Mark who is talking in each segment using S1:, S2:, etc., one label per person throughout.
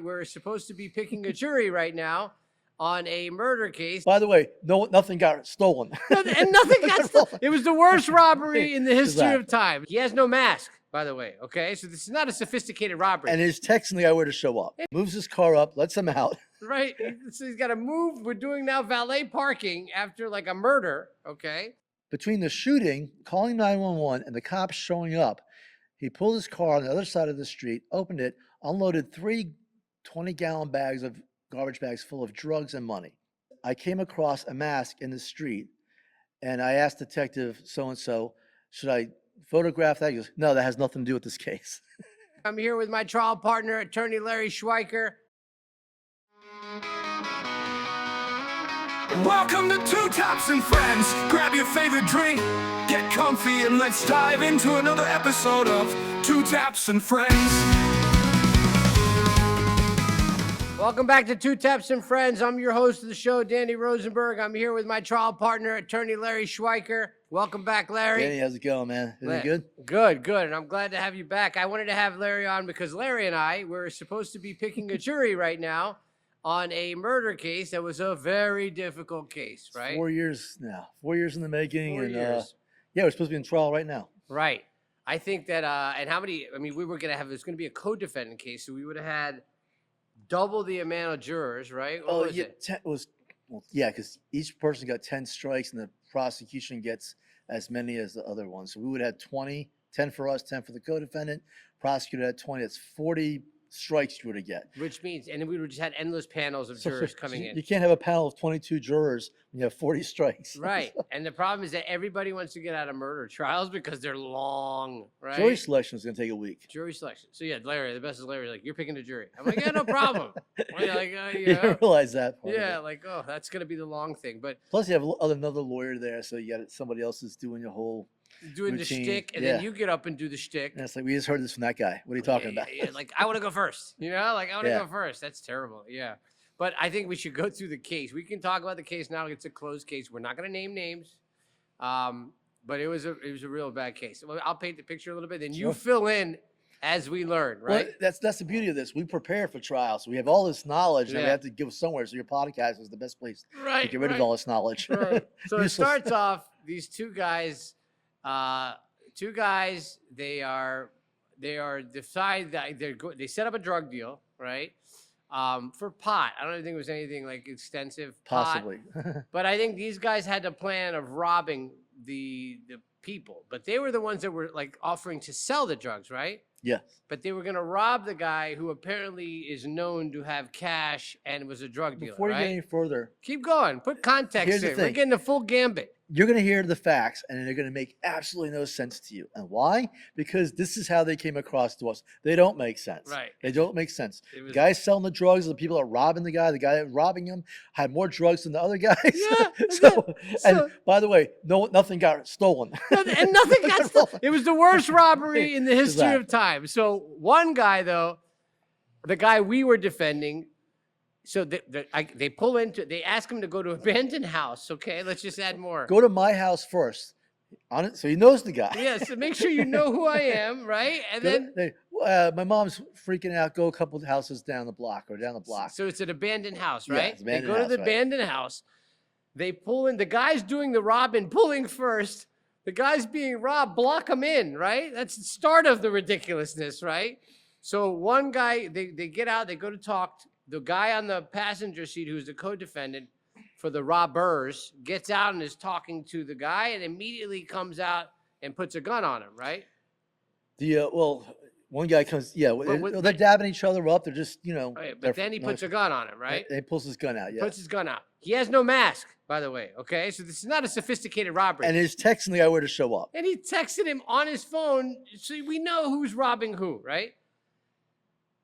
S1: we're supposed to be picking a jury right now on a murder case.
S2: By the way, nothing got stolen.
S1: And nothing got stolen. It was the worst robbery in the history of time. He has no mask, by the way, okay? So this is not a sophisticated robbery.
S2: And he's texting the guy where to show up. Moves his car up, lets him out.
S1: Right? So he's got to move. We're doing now valet parking after like a murder, okay?
S2: Between the shooting, calling 911, and the cops showing up, he pulled his car on the other side of the street, opened it, unloaded 3 20-gallon bags of garbage bags full of drugs and money. I came across a mask in the street, and I asked Detective so-and-so, should I photograph that? He goes, no, that has nothing to do with this case.
S1: I'm here with my trial partner, attorney Larry Schweiker.
S3: Welcome to Two Taps and Friends. Grab your favorite drink, get comfy, and let's dive into another episode of Two Taps and Friends.
S1: Welcome back to Two Taps and Friends. I'm your host of the show, Daniel Rosenberg. I'm here with my trial partner, attorney Larry Schweiker. Welcome back, Larry.
S2: Danny, how's it going, man? Is it good?
S1: Good. And I'm glad to have you back. I wanted to have Larry on because Larry and I were supposed to be picking a jury right now on a murder case that was a very difficult case, right?
S2: 4 years now. 4 years in the making.
S1: 4 years.
S2: Yeah, we're supposed to be in trial right now.
S1: Right. I think that, and how many, I mean, we were going to have, it's going to be a co-defendant case, so we would have had double the amount of jurors, right? What was it?
S2: Yeah, because each person got 10 strikes and the prosecution gets as many as the other one. So we would have 20, 10 for us, 10 for the co-defendant. Prosecutor had 20. That's 40 strikes you would get.
S1: Which means, and then we would just had endless panels of jurors coming in.
S2: You can't have a panel of 22 jurors when you have 40 strikes.
S1: Right. And the problem is that everybody wants to get out of murder trials because they're long, right?
S2: Jury selection is going to take a week.
S1: Jury selection. So yeah, Larry, the best is Larry, like, you're picking the jury. I'm like, yeah, no problem. Like,
S2: You didn't realize that part.
S1: Yeah, like, oh, that's going to be the long thing. But
S2: plus you have another lawyer there, so you got somebody else is doing your whole
S1: doing
S2: routine.
S1: The shtick, and then you get up and do the shtick.
S2: And it's like, we just heard this from that guy. What are you talking about?
S1: Yeah, like, I want to go first. You know, like, I want to go first. That's terrible. Yeah. But I think we should go through the case. We can talk about the case now. It's a closed case. We're not going to name names. But it was a real bad case. Well, I'll paint the picture a little bit, then you fill in as we learn, right?
S2: Well, that's the beauty of this. We prepare for trial, so we have all this knowledge, and we
S1: Yeah.
S2: have to give somewhere. So your podcast is the best place
S1: Right.
S2: to get rid of all this knowledge.
S1: Right. So it
S2: Useless.
S1: starts off, these two guys, they decide that they set up a drug deal, right? For pot. I don't think it was anything like extensive.
S2: Possibly.
S1: But I think these guys had the plan of robbing the people, but they were the ones that were like offering to sell the drugs, right?
S2: Yes.
S1: But they were going to rob the guy who apparently is known to have cash and was a drug dealer.
S2: Before you
S1: right?
S2: get any further,
S1: Keep going. Put context
S2: Here's the
S1: in. We're
S2: thing.
S1: getting the full gambit.
S2: you're going to hear the facts, and they're going to make absolutely no sense to you. And why? Because this is how they came across to us. They don't make sense.
S1: Right.
S2: They don't make sense.
S1: It
S2: The
S1: was-
S2: guy selling the drugs, the people that are robbing the guy that robbing him had more drugs than the other guys.
S1: Yeah,
S2: so,
S1: so-
S2: and by the way, nothing got stolen.
S1: And nothing got stolen. It was the worst robbery in the history of
S2: Exactly.
S1: time. So one guy, though, the guy we were defending, so they pull into, they ask him to go to an abandoned house. Okay, let's just add more.
S2: Go to my house first. On it, so he knows the guy.
S1: Yeah, so make sure you know who I am, right? And then,
S2: my mom's freaking out. Go a couple of houses down the block or down the block.
S1: so it's an abandoned house,
S2: Yeah,
S1: right?
S2: it's
S1: They
S2: abandoned
S1: go to
S2: house,
S1: the
S2: right.
S1: abandoned house. They pull in. The guy's doing the robbing, pulling first. The guy's being robbed. Block him in, right? That's the start of the ridiculousness, right? So one guy, they get out. They go to talk. The guy on the passenger seat, who's the co-defendant for the robbers, gets out and is talking to the guy, and immediately comes out and puts a gun on him, right?
S2: One guy comes. Yeah,
S1: with-
S2: they're dabbing each other up. They're just,
S1: Right,
S2: they're-
S1: but then he puts a gun on him, right?
S2: He pulls his gun out. Yeah,
S1: Puts his gun out. He has no mask, by the way. Okay, so this is not a sophisticated robbery.
S2: and he's texting the guy where to show up.
S1: And he texted him on his phone, so we know who's robbing who, right?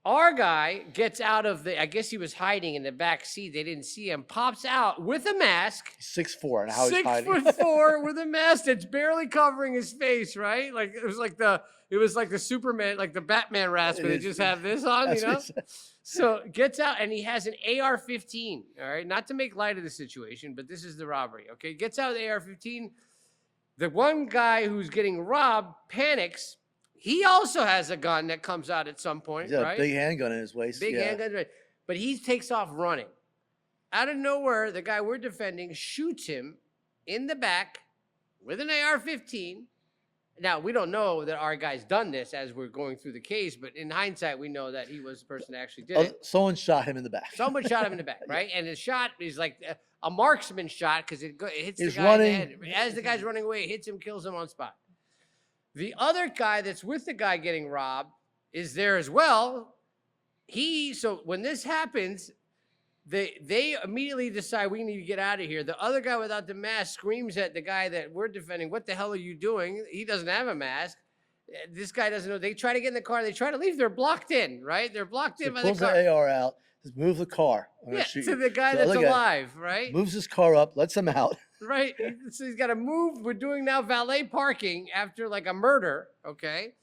S1: Our guy gets out of I guess he was hiding in the back seat. They didn't see him. Pops out with a mask.
S2: 6'4", and how he's hiding.
S1: 6'4" with a mask that's barely covering his face, right? Like it was like the Superman, like the Batman rasp, where they just have this on,
S2: That's
S1: you know?
S2: what he said.
S1: So gets out, and he has an AR-15, all right? Not to make light of the situation, but this is the robbery, okay? Gets out the AR-15. The one guy who's getting robbed panics. He also has a gun that comes out at some point,
S2: He's got
S1: right?
S2: a big handgun in his waist.
S1: Big
S2: yeah.
S1: handgun, right? But he takes off running. Out of nowhere, the guy we're defending shoots him in the back with an AR-15. Now, we don't know that our guy's done this as we're going through the case, but in hindsight, we know that he was the person that actually did it.
S2: Someone shot him in the back.
S1: Someone shot him in the back, right? And the shot is like a marksman shot because it hits
S2: He's
S1: the guy
S2: running.
S1: in the head. As the guy's running away, it hits him, kills him on spot. The other guy that's with the guy getting robbed is there as well. So when this happens, they immediately decide we need to get out of here. The other guy without the mask screams at the guy that we're defending, "What the hell are you doing?" He doesn't have a mask. This guy doesn't know. They try to get in the car. They try to leave. They're blocked in, right? They're blocked in by the
S2: Pulls
S1: car.
S2: the AR out. Says, "Move the car. I'm gonna
S1: Yeah,
S2: shoot
S1: to
S2: you."
S1: the guy
S2: So
S1: that's
S2: other guy
S1: alive, right?
S2: moves his car up, lets him out.
S1: Right. So he's got to move. We're doing now valet parking after like a murder. Okay.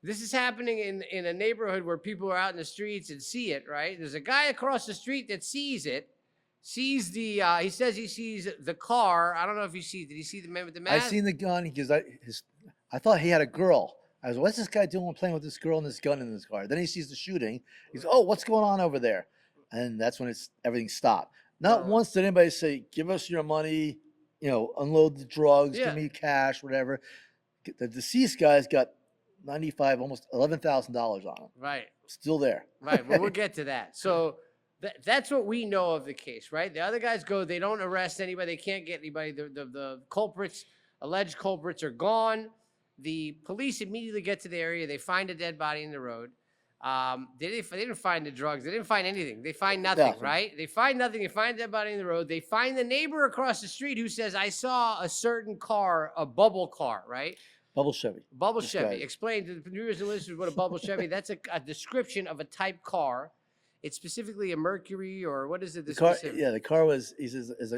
S1: This is happening in a neighborhood where people are out in the streets and see it, right? There's a guy across the street that sees it, sees the, he says he sees the car. I don't know if you see, did he see the man with the mask?
S2: I seen the gun. He goes, I thought he had a girl. I was, what's this guy doing playing with this girl and this gun in his car? Then he sees the shooting. He's, oh, what's going on over there? And that's when everything stopped. Not once did anybody say, give us your money, unload the drugs,
S1: Yeah.
S2: give me cash, whatever. The deceased guy's got almost $11,000 on him.
S1: Right.
S2: Still there.
S1: Right. Well, we'll get to that. So that's what we know of the case, right? The other guys go, they don't arrest anybody. They can't get anybody. The culprits, alleged culprits are gone. The police immediately get to the area. They find a dead body in the road. They didn't find the drugs. They didn't find anything. They find nothing, right? They find nothing. They find a dead body in the road. They find the neighbor across the street who says, I saw a certain car, a bubble car, right?
S2: Bubble Chevy.
S1: Bubble
S2: This
S1: Chevy.
S2: guy.
S1: Explain to the viewers and listeners what a bubble Chevy. That's a description of a type car. It's specifically a Mercury, or what is it?
S2: The car,
S1: specific?
S2: yeah, the car was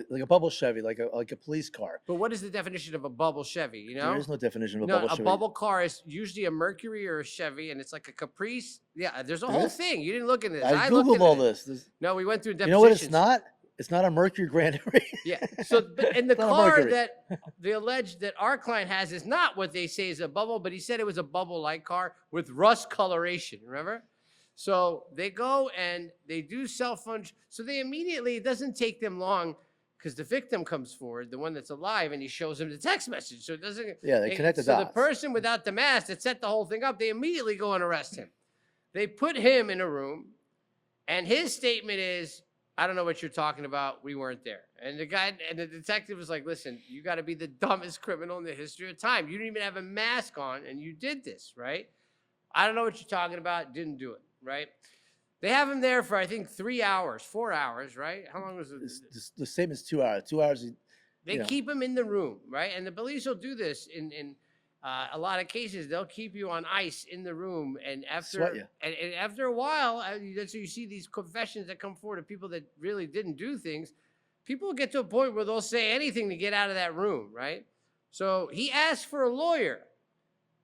S2: like a bubble Chevy, like a police car.
S1: But what is the definition of a bubble Chevy? You know,
S2: There is no definition of a
S1: no,
S2: bubble
S1: a
S2: Chevy.
S1: bubble car is usually a Mercury or a Chevy, and it's like a Caprice. Yeah, there's a
S2: There
S1: whole
S2: is?
S1: thing. You didn't look into this.
S2: I
S1: looked
S2: googled
S1: into
S2: all
S1: it.
S2: this.
S1: No, we went through
S2: You
S1: definitions.
S2: know what? It's not. It's not a Mercury Grand Prix.
S1: Yeah. So, and the
S2: It's not a
S1: car
S2: Mercury.
S1: that the alleged that our client has is not what they say is a bubble, but he said it was a bubble-like car with rust coloration. Remember? So they go and they do cell phone. So they immediately, it doesn't take them long because the victim comes forward, the one that's alive, and he shows him the text message. So it doesn't.
S2: Yeah, they connect the
S1: So
S2: dots.
S1: the person without the mask that set the whole thing up, they immediately go and arrest him. They put him in a room, and his statement is, I don't know what you're talking about. We weren't there. And the guy and the detective was like, listen, you got to be the dumbest criminal in the history of time. You didn't even have a mask on, and you did this, right? I don't know what you're talking about. Didn't do it, right? They have him there for, I think, 3 hours, 4 hours, right? How long was it?
S2: The statement's 2 hours. 2 hours.
S1: They keep him in the room, right? And the police will do this in a lot of cases. They'll keep you on ice in the room, and
S2: Sweat you.
S1: and after a while, that's you see these confessions that come forward of people that really didn't do things. People get to a point where they'll say anything to get out of that room, right? So he asked for a lawyer.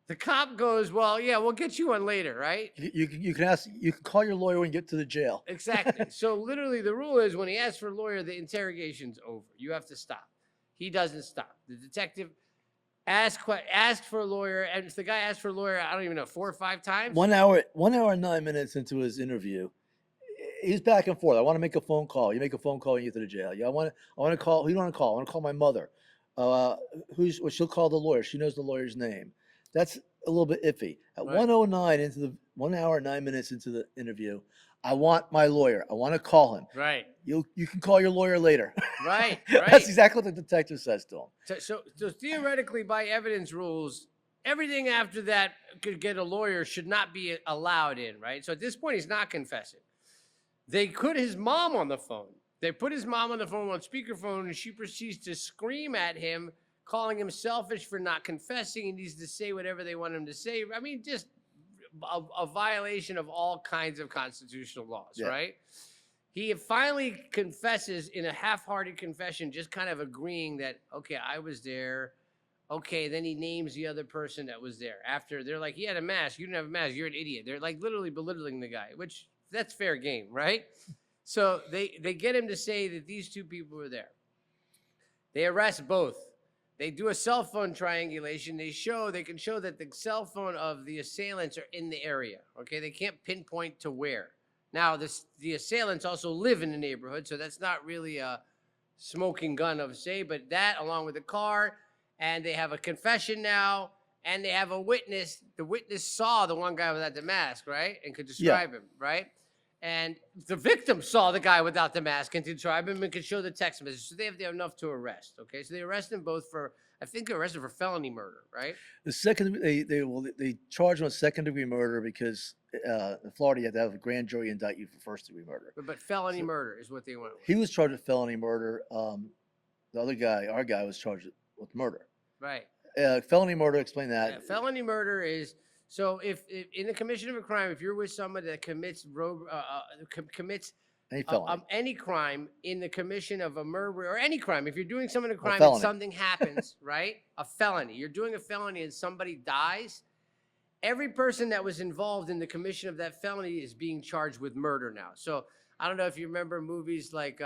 S1: The cop goes, well, yeah, we'll get you one later, right?
S2: You can call your lawyer when you get to the jail.
S1: Exactly. So literally the rule is when he asks for a lawyer, the interrogation's over. You have to stop. He doesn't stop. The detective asked for a lawyer, and if the guy asked for a lawyer, I don't even know, 4 or 5 times?
S2: 1 hour and 9 minutes into his interview, he's back and forth. I want to make a phone call. You make a phone call and you get to the jail. Yeah, I want to call. Who do you want to call? I want to call my mother. She'll call the lawyer. She knows the lawyer's name. That's a little bit iffy. At
S1: Right.
S2: 1:09 into the 1 hour and 9 minutes into the interview, I want my lawyer. I want to call him.
S1: Right.
S2: You can call your lawyer later.
S1: Right.
S2: That's exactly what the detective says to him.
S1: So theoretically, by evidence rules, everything after that could get a lawyer should not be allowed in, right? So at this point, he's not confessing. They put his mom on the phone. They put his mom on the phone on speakerphone, and she proceeds to scream at him, calling him selfish for not confessing. He needs to say whatever they want him to say. I mean, just a violation of all kinds of constitutional laws,
S2: Yeah.
S1: right? He finally confesses in a half-hearted confession, just kind of agreeing that, okay, I was there. Okay, then he names the other person that was there. After they're like, he had a mask. You didn't have a mask. You're an idiot. They're like literally belittling the guy, which that's fair game, right? So they get him to say that these two people were there. They arrest both. They do a cell phone triangulation. They can show that the cell phone of the assailants are in the area. Okay, they can't pinpoint to where. Now, the assailants also live in the neighborhood, so that's not really a smoking gun of say, but that along with the car, and they have a confession now, and they have a witness. The witness saw the one guy without the mask, right, and could describe him, right? And the victim saw the guy without the mask and could describe him and could show the text message. So they have enough to arrest. Okay, so they arrest them both for, I think they arrested for felony murder, right?
S2: The second, they charge him with second-degree murder because in Florida you have to have a grand jury indict you for first-degree murder.
S1: But felony murder is what they went with.
S2: He was charged with felony murder. The other guy, our guy, was charged with murder.
S1: Right.
S2: Felony murder. Explain that.
S1: Yeah, felony murder is, so if in the commission of a crime, if you're with somebody that commits
S2: Any felony.
S1: any crime in the commission of a murder or any crime, if you're doing some of the crime and
S2: felony.
S1: something happens, right? A felony. You're doing a felony and somebody dies. Every person that was involved in the commission of that felony is being charged with murder now. So I don't know if you remember movies like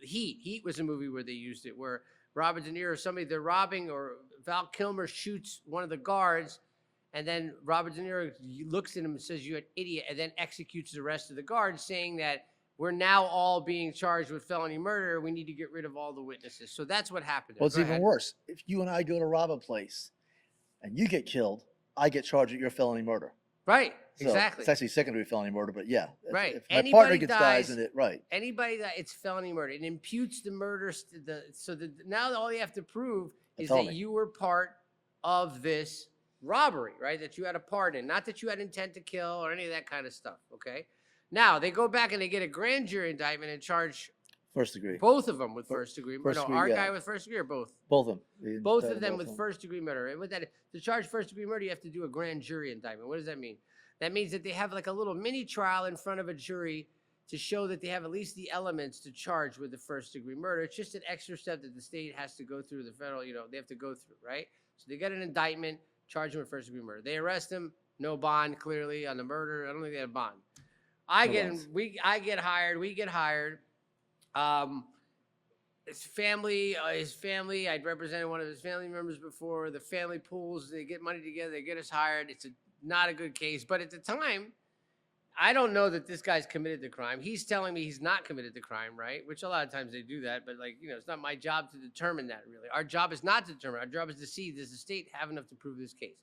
S1: Heat. Heat was a movie where they used it, where Robert De Niro or somebody, they're robbing, or Val Kilmer shoots one of the guards, and then Robert De Niro looks at him and says, "You're an idiot," and then executes the rest of the guards, saying that we're now all being charged with felony murder. We need to get rid of all the witnesses. So that's what happened.
S2: Well, it's even worse. If you and I go to rob a place and you get killed, I get charged with your felony murder.
S1: Right.
S2: So
S1: Exactly.
S2: It's actually secondary felony murder, but yeah.
S1: Right.
S2: If my
S1: Anybody
S2: partner dies
S1: dies
S2: in it, right.
S1: Anybody that it's felony murder. It imputes the murder. Now all you have to prove is
S2: Tell
S1: that
S2: me.
S1: you were part of this robbery, right? That you had a part in, not that you had intent to kill or any of that kind of stuff. Okay. Now they go back and they get a grand jury indictment and charge
S2: First degree.
S1: both of them with first degree murder.
S2: first
S1: No,
S2: degree,
S1: our
S2: yeah.
S1: guy with first degree or both?
S2: Both of them.
S1: Both of them with first degree murder. And with that, to charge first degree murder, you have to do a grand jury indictment. What does that mean? That means that they have like a little mini trial in front of a jury to show that they have at least the elements to charge with the first degree murder. It's just an extra step that the state has to go through, the federal, they have to go through, right? So they get an indictment, charge him with first degree murder. They arrest him, no bond clearly on the murder. I don't think they had a bond. I get hired, we get hired. His family, I'd represented one of his family members before. The family pools, they get money together, they get us hired. It's not a good case. But at the time, I don't know that this guy's committed the crime. He's telling me he's not committed the crime, right? Which a lot of times they do that. But it's not my job to determine that, really. Our job is not to determine. Our job is to see, does the state have enough to prove this case?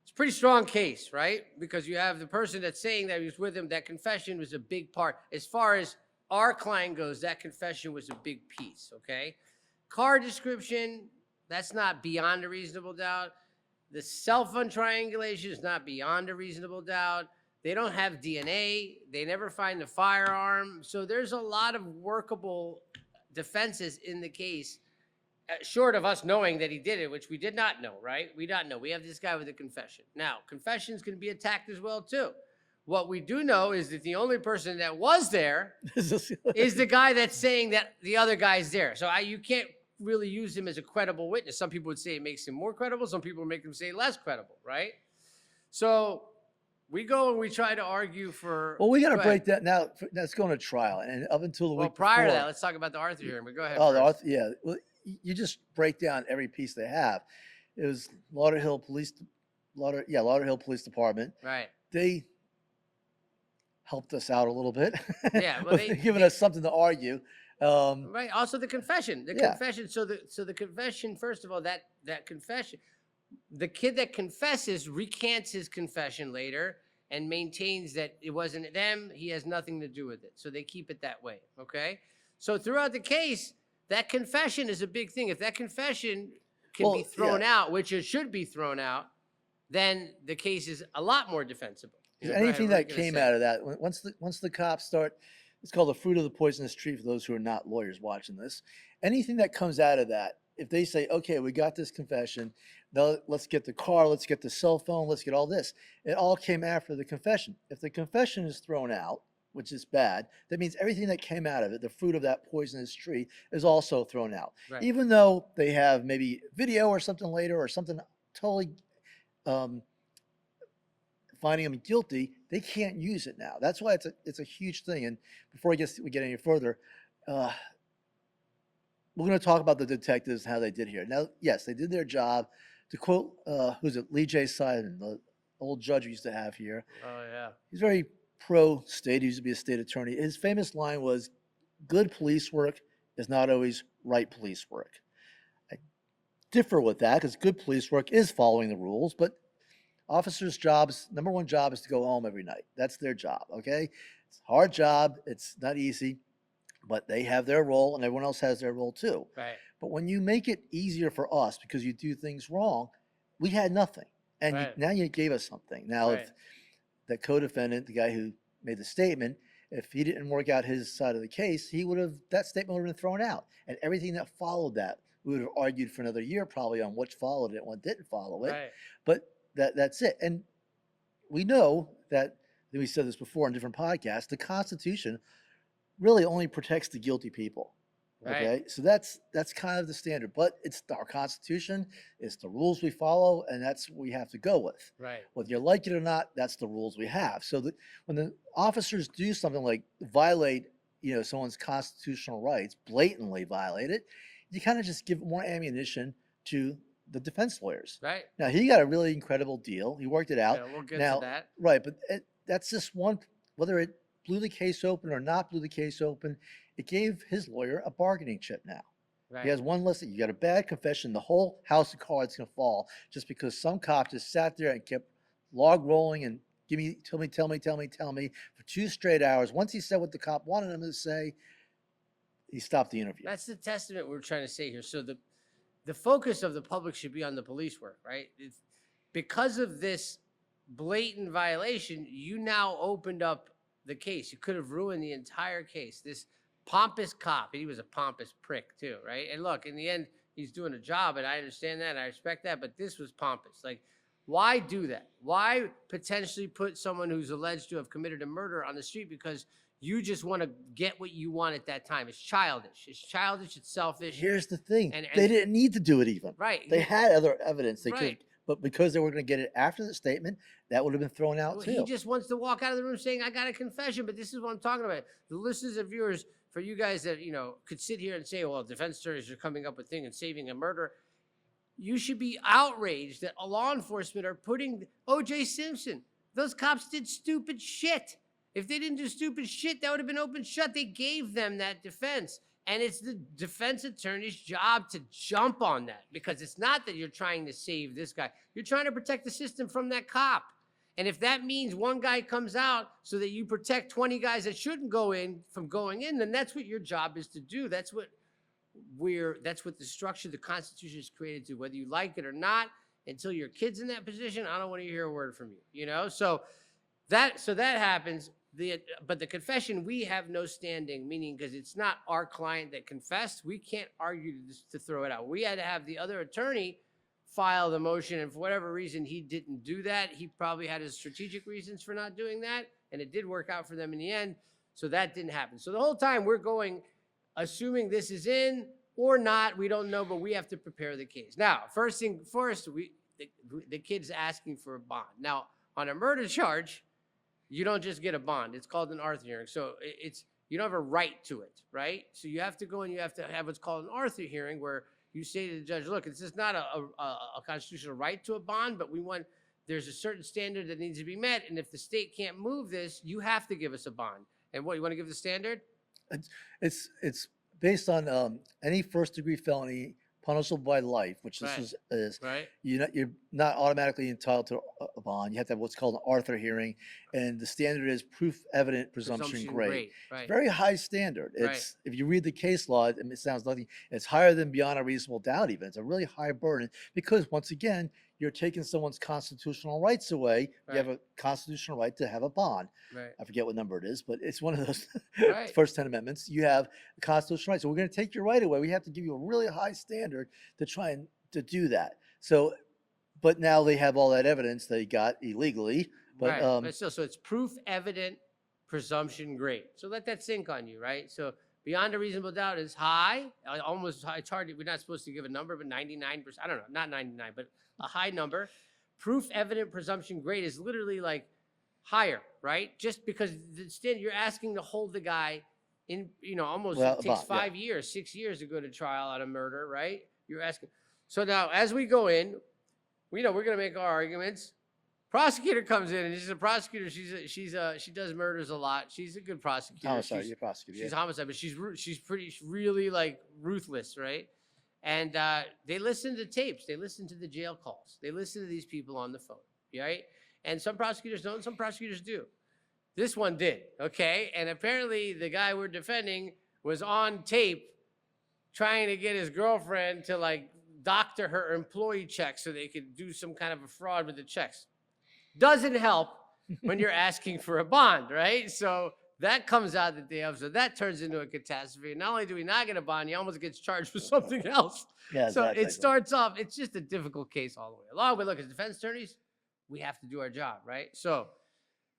S1: It's a pretty strong case, right? Because you have the person that's saying that he was with him. That confession was a big part. As far as our client goes, that confession was a big piece, okay? Car description, that's not beyond a reasonable doubt. The cell phone triangulation is not beyond a reasonable doubt. They don't have DNA. They never find the firearm. So there's a lot of workable defenses in the case, short of us knowing that he did it, which we did not know, right? We don't know. We have this guy with a confession. Now, confessions can be attacked as well, too. What we do know is that the only person that was there is the guy that's saying that the other guy's there. So you can't really use him as a credible witness. Some people would say it makes him more credible. Some people make him say less credible, right? So we go and we try to argue for.
S2: Well, we got to break that now. That's going to trial, and up until the week before.
S1: Prior to that, let's talk about the Arthur hearing. But go ahead.
S2: Oh, the Arthur, yeah. Well, you just break down every piece they have. It was Lauderhill Police Department.
S1: Right.
S2: They helped us out a little bit.
S1: Yeah, well,
S2: giving us something to argue.
S1: Right. Also, the confession. Confession. So the confession. First of all, that confession. The kid that confesses recants his confession later and maintains that it wasn't them. He has nothing to do with it. So they keep it that way. Okay. So throughout the case, that confession is a big thing. If that confession can be thrown out, which it should be thrown out, then the case is a lot more defensible.
S2: Anything that came out of that, once the cops start, it's called the fruit of the poisonous tree for those who are not lawyers watching this. Anything that comes out of that, if they say, okay, we got this confession, now let's get the car, let's get the cell phone, let's get all this. It all came after the confession. If the confession is thrown out, which is bad, that means everything that came out of it, the fruit of that poisonous tree, is also thrown out.
S1: Right.
S2: Even though they have maybe video or something later or something totally finding him guilty, they can't use it now. That's why it's a huge thing. And before we get any further, we're going to talk about the detectives and how they did here. Now, yes, they did their job. To quote, who's it? Lee J. Simon, the old judge we used to have here.
S1: Oh yeah.
S2: He's very pro-state. He used to be a state attorney. His famous line was, "Good police work is not always right police work." I differ with that because good police work is following the rules, but officers' jobs, number one job is to go home every night. That's their job, okay? It's a hard job. It's not easy, but they have their role and everyone else has their role too.
S1: Right.
S2: But when you make it easier for us because you do things wrong, we had nothing. And
S1: Right.
S2: now you gave us something. Now,
S1: Right.
S2: if the co-defendant, the guy who made the statement, if he didn't work out his side of the case, that statement would have been thrown out. And everything that followed that, we would have argued for another year probably on what followed it and what didn't follow it.
S1: Right.
S2: But that's it. And we know that, we said this before on different podcasts, the Constitution really only protects the guilty people. Okay,
S1: Right.
S2: so that's kind of the standard, but it's our Constitution, it's the rules we follow, and that's what we have to go with.
S1: Right.
S2: Whether you like it or not, that's the rules we have. So that when the officers do something like violate, someone's constitutional rights, blatantly violate it, you kind of just give more ammunition to the defense lawyers.
S1: Right.
S2: Now he got a really incredible deal. He worked it out.
S1: Yeah, we'll get
S2: Now,
S1: to that.
S2: right, but that's just one. Whether it blew the case open or not blew the case open, it gave his lawyer a bargaining chip now.
S1: Right.
S2: He has one less. You got a bad confession, the whole house of cards can fall just because some cop just sat there and kept log rolling and tell me for 2 straight hours. Once he said what the cop wanted him to say, he stopped the interview.
S1: That's the testament we're trying to say here. So the focus of the public should be on the police work, right? It's because of this blatant violation, you now opened up the case. You could have ruined the entire case. This pompous cop, and he was a pompous prick too, right? And look, in the end, he's doing a job, and I understand that, and I respect that, but this was pompous. Like, why do that? Why potentially put someone who's alleged to have committed a murder on the street because you just want to get what you want at that time? It's childish. It's childish. It's selfish.
S2: Here's the thing.
S1: And
S2: they didn't need to do it even.
S1: Right.
S2: They had other evidence. They
S1: Right.
S2: could, but because they were going to get it after the statement, that would have been thrown out
S1: Well,
S2: too.
S1: he just wants to walk out of the room saying, I got a confession, but this is what I'm talking about. The listeners and viewers, for you guys that, could sit here and say, well, defense attorneys are coming up with things and saving a murder. You should be outraged that law enforcement are putting O.J. Simpson. Those cops did stupid shit. If they didn't do stupid shit, that would have been open shut. They gave them that defense. And it's the defense attorney's job to jump on that, because it's not that you're trying to save this guy. You're trying to protect the system from that cop. And if that means one guy comes out so that you protect 20 guys that shouldn't go in from going in, then that's what your job is to do. That's what the structure, the Constitution is created to, whether you like it or not. Until your kid's in that position, I don't want to hear a word from you, So that happens. But the confession, we have no standing, meaning because it's not our client that confessed, we can't argue to throw it out. We had to have the other attorney file the motion, and for whatever reason, he didn't do that. He probably had his strategic reasons for not doing that, and it did work out for them in the end, so that didn't happen. So the whole time we're going, assuming this is in or not, we don't know, but we have to prepare the case. Now, first, the kid's asking for a bond. Now, on a murder charge, you don't just get a bond. It's called an Arthur hearing. So you don't have a right to it, right? So you have to go and you have to have what's called an Arthur hearing, where you say to the judge, look, this is not a constitutional right to a bond, but there's a certain standard that needs to be met. And if the state can't move this, you have to give us a bond. And what, you want to give the standard?
S2: It's based on any first-degree felony punishable by life, which this
S1: Right.
S2: is.
S1: Right.
S2: You're not automatically entitled to a bond. You have to have what's called an Arthur hearing, and the standard is proof evident, presumption great.
S1: Right.
S2: Very high standard.
S1: Right.
S2: If you read the case law, it sounds nothing. It's higher than beyond a reasonable doubt. Even it's a really high burden because once again, you're taking someone's constitutional rights away. You have a constitutional right to have a bond.
S1: Right.
S2: I forget what number it is, but it's one of those
S1: Right.
S2: first 10 amendments. You have the constitutional right. So we're going to take your right away. We have to give you a really high standard to try and to do that. So, but now they have all that evidence they got illegally. But,
S1: right. But still, so it's proof evident, presumption great. So let that sink on you, right? So beyond a reasonable doubt is high, almost high. It's hard. We're not supposed to give a number, but 99%. I don't know, not 99, but a high number. Proof evident, presumption great is literally like higher, right? Just because the standard, you're asking to hold the guy almost
S2: Well,
S1: it takes
S2: about, yeah.
S1: 5 years, 6 years to go to trial on a murder, right? You're asking. So now, as we go in, we know we're going to make our arguments. Prosecutor comes in, and she's a prosecutor. She does murders a lot. She's a good prosecutor.
S2: Homicide, you're prosecutor.
S1: She's
S2: Yeah.
S1: homicide, but she's really like ruthless, right? And they listen to tapes. They listen to the jail calls. They listen to these people on the phone, right? And some prosecutors don't. Some prosecutors do. This one did, okay? And apparently, the guy we're defending was on tape trying to get his girlfriend to like doctor her employee checks so they could do some kind of a fraud with the checks. Doesn't help when you're asking for a bond, right? So that comes out the day of. So that turns into a catastrophe. Not only do we not get a bond, he almost gets charged for something else.
S2: Yeah,
S1: so
S2: exactly.
S1: it starts off, it's just a difficult case all the way along. But look, as defense attorneys, we have to do our job, right? So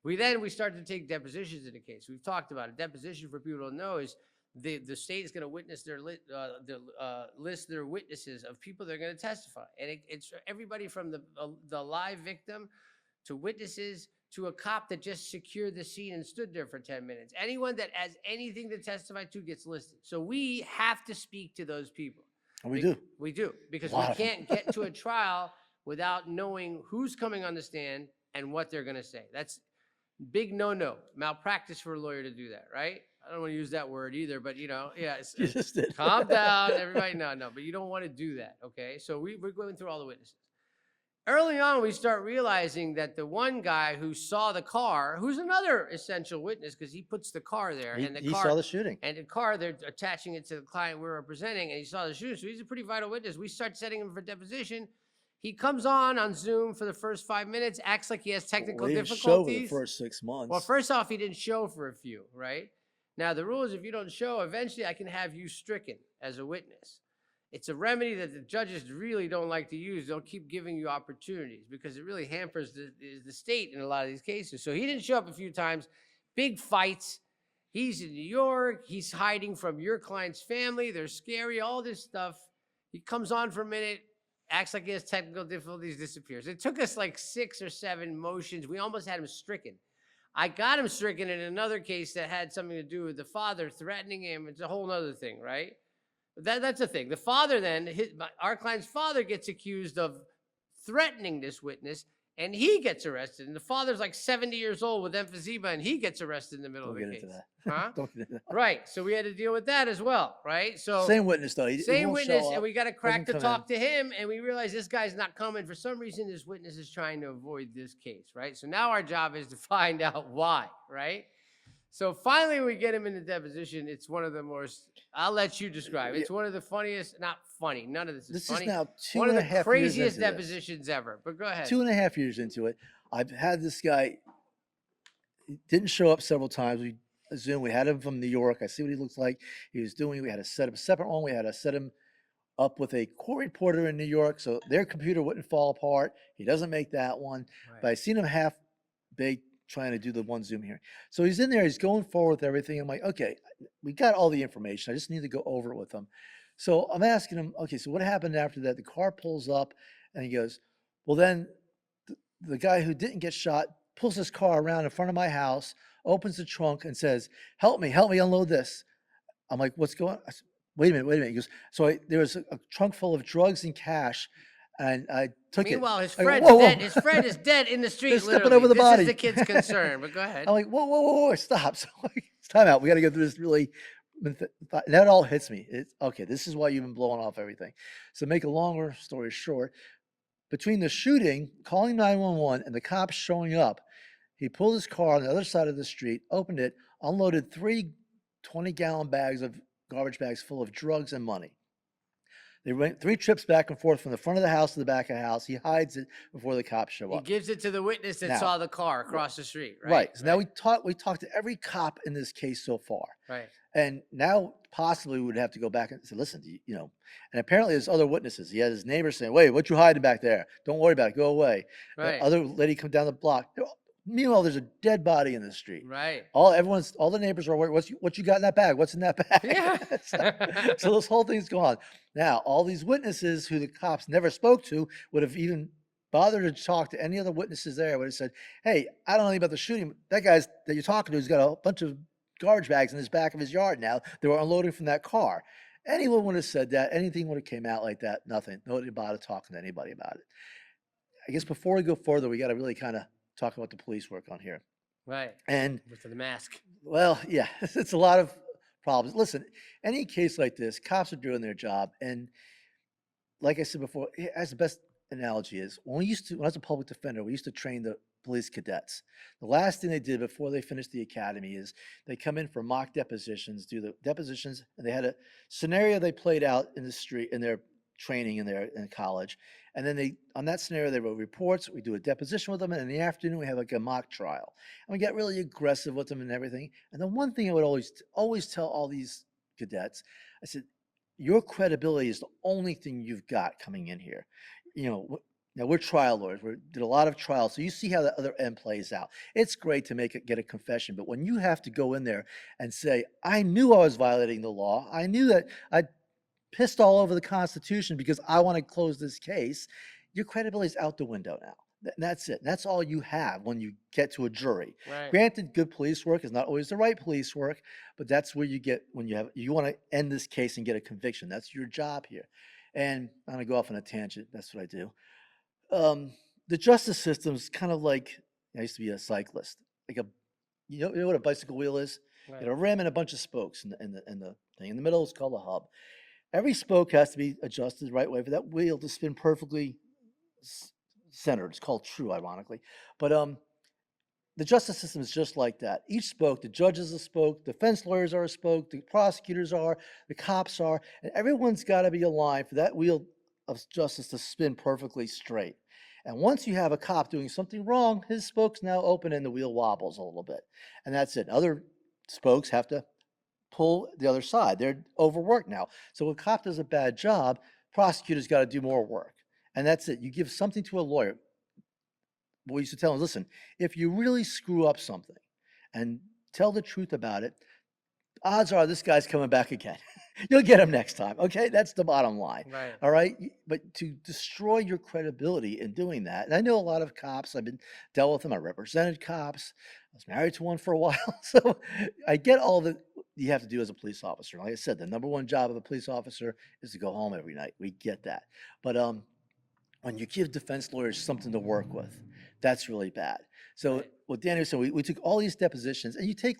S1: we start to take depositions in the case. We've talked about it. Deposition, for people to know, is the state is going to witness list their witnesses of people they're going to testify. And it's everybody from the live victim to witnesses to a cop that just secured the scene and stood there for 10 minutes. Anyone that has anything to testify to gets listed. So we have to speak to those people.
S2: And we do.
S1: We do, because
S2: A lot
S1: we
S2: of them.
S1: can't get to a trial without knowing who's coming on the stand and what they're going to say. That's big no-no. Malpractice for a lawyer to do that, right? I don't want to use that word either, but yeah,
S2: You just did.
S1: calm down, everybody. No, but you don't want to do that, okay? So we're going through all the witnesses. Early on, we start realizing that the one guy who saw the car, who's another essential witness because he puts the car there, and the
S2: He
S1: car
S2: saw the shooting.
S1: and the car, they're attaching it to the client we're representing, and he saw the shooting, so he's a pretty vital witness. We start setting him for deposition. He comes on Zoom for the first 5 minutes, acts like he has technical
S2: Well, he didn't
S1: difficulties.
S2: show for the first 6 months.
S1: Well, first off, he didn't show for a few, right? Now, the rule is if you don't show, eventually I can have you stricken as a witness. It's a remedy that the judges really don't like to use. They'll keep giving you opportunities because it really hampers the state in a lot of these cases. So he didn't show up a few times. Big fights. He's in New York. He's hiding from your client's family. They're scary, all this stuff. He comes on for a minute, acts like he has technical difficulties, disappears. It took us like 6 or 7 motions. We almost had him stricken. I got him stricken in another case that had something to do with the father threatening him. It's a whole other thing, right? That's the thing. The father then, our client's father gets accused of threatening this witness, and he gets arrested. And the father's like 70 years old with emphysema, and he gets arrested in the middle
S2: Don't
S1: of the
S2: get
S1: case.
S2: into that.
S1: Huh?
S2: Don't get into that.
S1: Right. So we had to deal with that as well, right? So
S2: Same witness, though. He
S1: same
S2: won't
S1: witness,
S2: show
S1: and
S2: up,
S1: we got to crack the
S2: doesn't
S1: talk
S2: come
S1: to him, and we realize this guy's not coming. For some reason, this witness is trying to avoid this case, right? So now our job is to find out why, right? So finally, we get him in the deposition. It's one of the most, I'll let you describe. It's one of the funniest, not funny, none of this is
S2: This
S1: funny.
S2: is now two
S1: One of
S2: and a
S1: the
S2: half years
S1: craziest
S2: into this.
S1: depositions ever, but go ahead.
S2: 2.5 years into it. I've had this guy, he didn't show up several times. We Zoom, we had him from New York. I see what he looks like. He was doing, we had to set up a separate one. We had to set him up with a court reporter in New York so their computer wouldn't fall apart. He doesn't make that one.
S1: Right.
S2: But I seen him half baked trying to do the one Zoom hearing. So he's in there, he's going forward with everything. I'm like, okay, we got all the information. I just need to go over it with him. So I'm asking him, okay, so what happened after that? The car pulls up and he goes, well, then the guy who didn't get shot pulls his car around in front of my house, opens the trunk and says, help me unload this. I'm like, what's going on? I said, wait a minute. He goes, so there was a trunk full of drugs and cash. And I took
S1: Meanwhile,
S2: it.
S1: his
S2: I go,
S1: friend's
S2: whoa, whoa.
S1: dead. His friend is dead in the street.
S2: They're stepping
S1: literally.
S2: over the
S1: This
S2: body.
S1: is the kid's concern, but go ahead.
S2: I'm like, whoa, stop. So it's time out. We got to go through this really. That all hits me. It's okay. This is why you've been blowing off everything. So make a longer story short, between the shooting, calling 911, and the cops showing up, he pulled his car on the other side of the street, opened it, unloaded 3 20-gallon bags of garbage bags full of drugs and money. They went 3 trips back and forth from the front of the house to the back of the house. He hides it before the cops show
S1: He
S2: up.
S1: gives it to the witness that
S2: Now-
S1: saw the car across the street, right?
S2: Right. So now we talked to every cop in this case so far.
S1: Right.
S2: And now possibly we would have to go back and say, listen, and apparently there's other witnesses. He had his neighbor saying, wait, what you hiding back there? Don't worry about it. Go away. The
S1: Right.
S2: other lady come down the block. Meanwhile, there's a dead body in the street.
S1: Right.
S2: All the neighbors are worried. What you got in that bag? What's in that bag?
S1: Yeah.
S2: So this whole thing's going on. Now, all these witnesses who the cops never spoke to would have even bothered to talk to any other witnesses there. Would have said, hey, I don't know anything about the shooting. That guy's that you're talking to has got a bunch of garbage bags in his back of his yard now. They were unloading from that car. Anyone would have said that. Anything would have came out like that. Nothing. Nobody bothered talking to anybody about it. I guess before we go further, we got to really kind of talk about the police work on here.
S1: Right.
S2: And
S1: with the mask.
S2: well, yeah, it's a lot of problems. Listen, any case like this, cops are doing their job. And like I said before, as the best analogy is, when I was a public defender, we used to train the police cadets. The last thing they did before they finished the academy is they come in for mock depositions, do the depositions, and they had a scenario they played out in the street in their training in college. And then on that scenario, they wrote reports. We do a deposition with them, and in the afternoon, we have like a mock trial. And we get really aggressive with them and everything. And the one thing I would always tell all these cadets, I said, your credibility is the only thing you've got coming in here. Now we're trial lawyers. We did a lot of trials, so you see how the other end plays out. It's great to get a confession, but when you have to go in there and say, I knew I was violating the law. I knew that I pissed all over the Constitution because I want to close this case, your credibility is out the window now. That's it. That's all you have when you get to a jury.
S1: Right.
S2: Granted, good police work is not always the right police work, but that's where you get when you want to end this case and get a conviction. That's your job here. And I'm going to go off on a tangent. That's what I do. The justice system is kind of like, I used to be a cyclist. Like you know what a bicycle wheel is?
S1: Right.
S2: You got a rim and a bunch of spokes, and the thing in the middle is called a hub. Every spoke has to be adjusted the right way for that wheel to spin perfectly centered. It's called true, ironically. But the justice system is just like that. Each spoke, the judge is a spoke, defense lawyers are a spoke, the prosecutors are, the cops are, and everyone's got to be aligned for that wheel of justice to spin perfectly straight. And once you have a cop doing something wrong, his spoke's now open and the wheel wobbles a little bit. And that's it. Other spokes have to pull the other side. They're overworked now. So when a cop does a bad job, prosecutors got to do more work. And that's it. You give something to a lawyer. We used to tell them, listen, if you really screw up something and tell the truth about it, odds are this guy's coming back again. You'll get him next time. Okay, that's the bottom line.
S1: Right.
S2: All right. But to destroy your credibility in doing that, and I know a lot of cops. I've been dealt with them. I represented cops. I was married to one for a while, so I get all that you have to do as a police officer. Like I said, the number one job of a police officer is to go home every night. We get that. But when you give defense lawyers something to work with, that's really bad. So
S1: Right.
S2: what Daniel said, we took all these depositions, and you take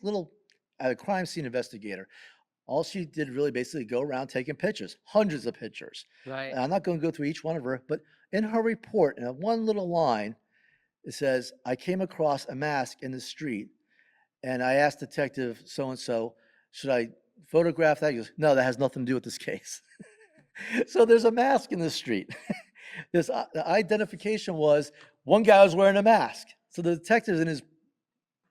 S2: a crime scene investigator. All she did really basically go around taking pictures, hundreds of pictures.
S1: Right.
S2: And I'm not going to go through each one of her, but in her report, in one little line, it says, I came across a mask in the street, and I asked Detective so-and-so, should I photograph that? He goes, no, that has nothing to do with this case. So there's a mask in the street. The identification was one guy was wearing a mask. So the detective in his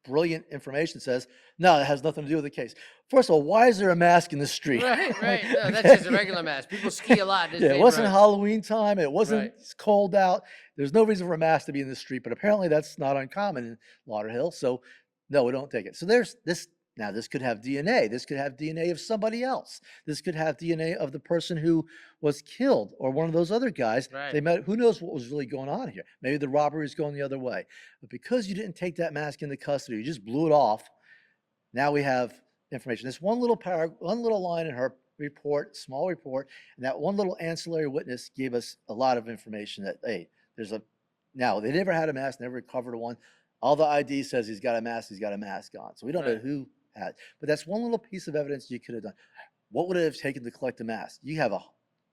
S2: brilliant information says, no, that has nothing to do with the case. First of all, why is there a mask in the street?
S1: Right. No, that's just a regular mask. People ski a lot.
S2: Yeah, it wasn't Halloween time. It wasn't
S1: Right.
S2: It's cold out. There's no reason for a mask to be in the street, but apparently that's not uncommon in Lauderhill. So no, we don't take it. So there's this. Now this could have DNA. This could have DNA of somebody else. This could have DNA of the person who was killed or one of those other guys
S1: Right.
S2: they met. Who knows what was really going on here? Maybe the robbery is going the other way. But because you didn't take that mask into custody, you just blew it off. Now we have information. This one little line in her report, small report, and that one little ancillary witness gave us a lot of information that, hey, now they never had a mask, never recovered one. All the ID says he's got a mask on. So we don't know
S1: Right.
S2: who had, but that's one little piece of evidence you could have done. What would it have taken to collect the mask? You have